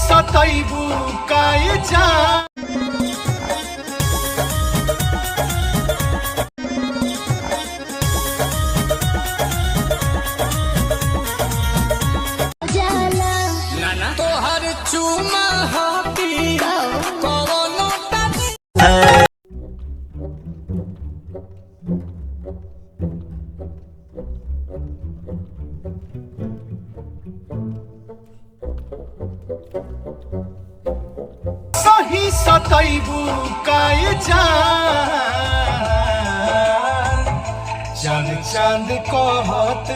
सतैबू काय जा तोहर चुमा हाथी कवनो सही सतैबू काय जा चांद चांद कहत